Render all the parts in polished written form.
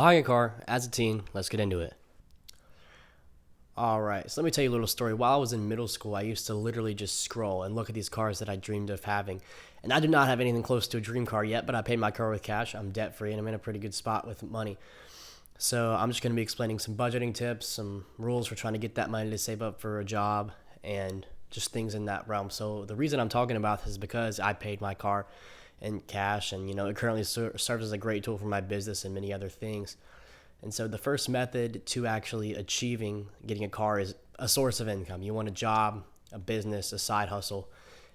Buying a car as a teen, let's get into it. All right, so let me tell you a little story. While I was in middle school, I used to literally just scroll and look at these cars that I dreamed of having. And I do not have anything close to a dream car yet, but I paid my car with cash. I'm debt free and I'm in a pretty good spot with money. So I'm just going to be explaining some budgeting tips, some rules for trying to get that money to save up for a job, and just things in that realm. So the reason I'm talking about this is because I paid my car in cash, and it currently serves as a great tool for my business and many other things. And so the first method to actually achieving getting a car is a source of income. You want a job, a business, a side hustle,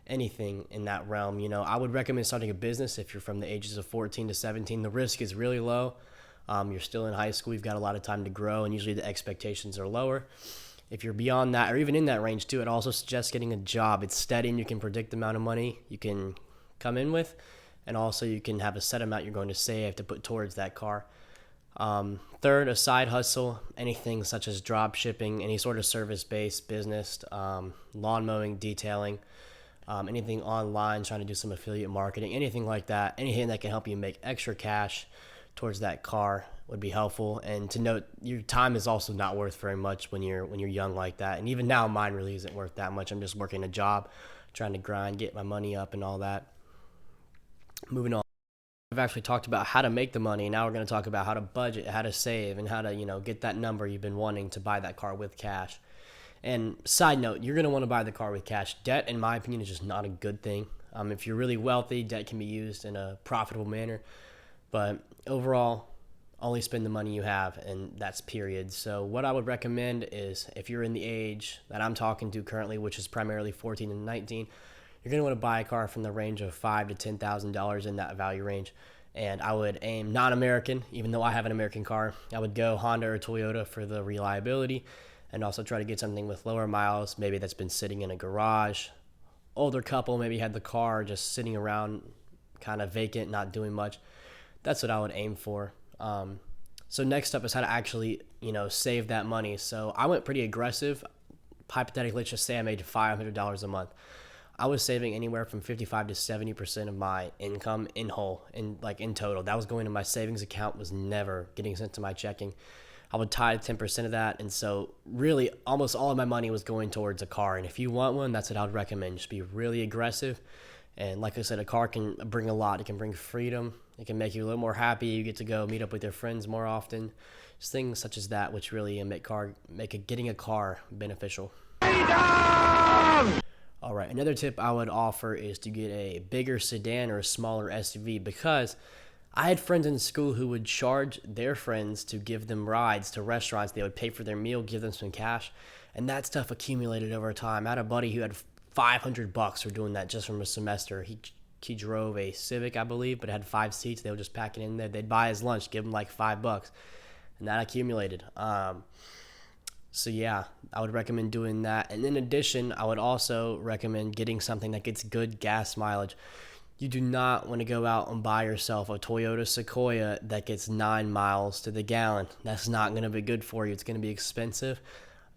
anything in that realm. I would recommend starting a business if you're from the ages of 14 to 17. The risk is really low. You're still in high school. You've got a lot of time to grow, and usually the expectations are lower. If you're beyond that, or even in that range too, it also suggests getting a job. It's steady, and you can predict the amount of money you can come in with, and also you can have a set amount you're going to save to put towards that car. Third, a side hustle, anything such as drop shipping, any sort of service-based business, lawn mowing, detailing, anything online, trying to do some affiliate marketing, anything like that, anything that can help you make extra cash towards that car would be helpful. And to note, your time is also not worth very much when you're young like that. And even now, mine really isn't worth that much. I'm just working a job, trying to grind, get my money up, and all that. Moving on. I've actually talked about how to make the money. Now we're going to talk about how to budget, how to save, and how to, get that number you've been wanting to buy that car with cash. And side note, you're going to want to buy the car with cash. Debt, in my opinion, is just not a good thing. If you're really wealthy, debt can be used in a profitable manner. But overall, only spend the money you have, and that's period. So what I would recommend is if you're in the age that I'm talking to currently, which is primarily 14 and 19, you're going to want to buy a car from the range of $5,000 to $10,000 in that value range. And I would aim non-American, even though I have an American car. I would go Honda or Toyota for the reliability, and also try to get something with lower miles, maybe that's been sitting in a garage. Older couple maybe had the car just sitting around kind of vacant, not doing much. That's what I would aim for. So next up is how to actually, save that money. So I went pretty aggressive. Hypothetically, let's just say I made $500 a month. I was saving anywhere from 55 to 70% of my income in whole, in total. That was going to my savings account, was never getting sent to my checking. I would tithe 10% of that. And so really almost all of my money was going towards a car. And if you want one, that's what I would recommend. Just be really aggressive. And like I said, a car can bring a lot. It can bring freedom. It can make you a little more happy. You get to go meet up with your friends more often. Just things such as that, which really make getting a car beneficial. All right, another tip I would offer is to get a bigger sedan or a smaller SUV, because I had friends in school who would charge their friends to give them rides to restaurants. They would pay for their meal, give them some cash, and that stuff accumulated over time. I had a buddy who had $500 for doing that just from a semester. He drove a Civic, I believe, but it had 5 seats. They would just pack it in there. They'd buy his lunch, give him like $5, and that accumulated. So yeah, I would recommend doing that. And in addition, I would also recommend getting something that gets good gas mileage. You do not want to go out and buy yourself a Toyota Sequoia that gets 9 miles to the gallon. That's not going to be good for you. It's going to be expensive,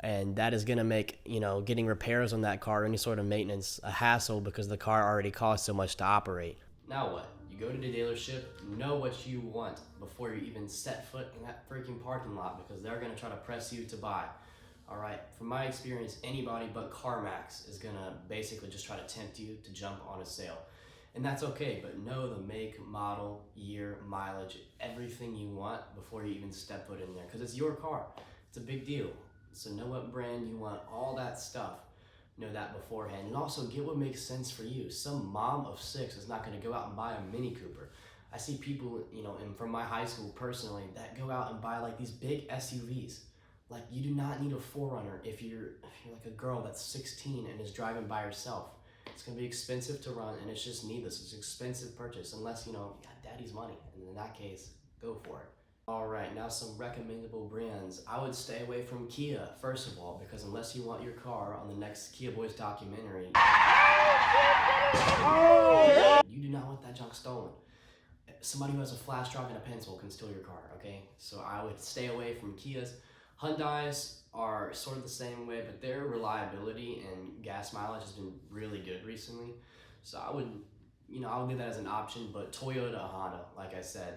and that is going to make, getting repairs on that car, any sort of maintenance, a hassle, because the car already costs so much to operate. Now what? You go to the dealership, know what you want before you even set foot in that freaking parking lot, because they're going to try to press you to buy. All right, from my experience, anybody but CarMax is going to basically just try to tempt you to jump on a sale. And that's okay, but know the make, model, year, mileage, everything you want before you even step foot in there, because it's your car. It's a big deal. So know what brand you want, all that stuff. Know that beforehand. And also get what makes sense for you. Some mom of 6 is not going to go out and buy a Mini Cooper. I see people, and from my high school personally, that go out and buy like these big SUVs. Like, you do not need a 4Runner if you're like a girl that's 16 and is driving by herself. It's going to be expensive to run, and it's just needless. It's an expensive purchase unless, you got daddy's money. And in that case, go for it. All right, now some recommendable brands. I would stay away from Kia, first of all, because unless you want your car on the next Kia Boys documentary, you do not want that junk stolen. Somebody who has a flash drive and a pencil can steal your car, okay? So I would stay away from Kias. Hyundais are sort of the same way, but their reliability and gas mileage has been really good recently. So I would leave that as an option, but Toyota, Honda, like I said,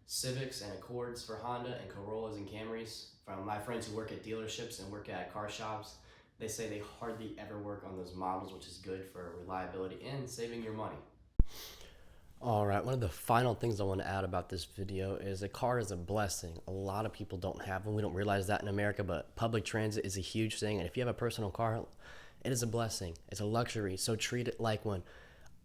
Civics and Accords for Honda, and Corollas and Camrys. From my friends who work at dealerships and work at car shops, they say they hardly ever work on those models, which is good for reliability and saving your money. Alright, one of the final things I want to add about this video is a car is a blessing. A lot of people don't have them. We don't realize that in America, but public transit is a huge thing. And if you have a personal car, it is a blessing. It's a luxury, so treat it like one.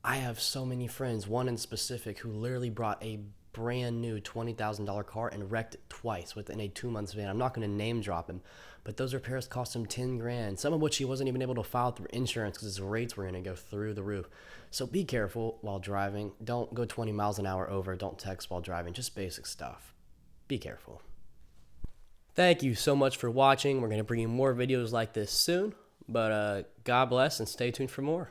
I have so many friends, one in specific, who literally brought a brand new $20,000 car and wrecked it twice within a 2 month span. I'm not going to name drop him, but those repairs cost him 10 grand, some of which he wasn't even able to file through insurance because his rates were going to go through the roof. So be careful while driving. Don't go 20 miles an hour over. Don't text while driving. Just basic stuff. Be careful. Thank you so much for watching. We're going to bring you more videos like this soon, but God bless and stay tuned for more.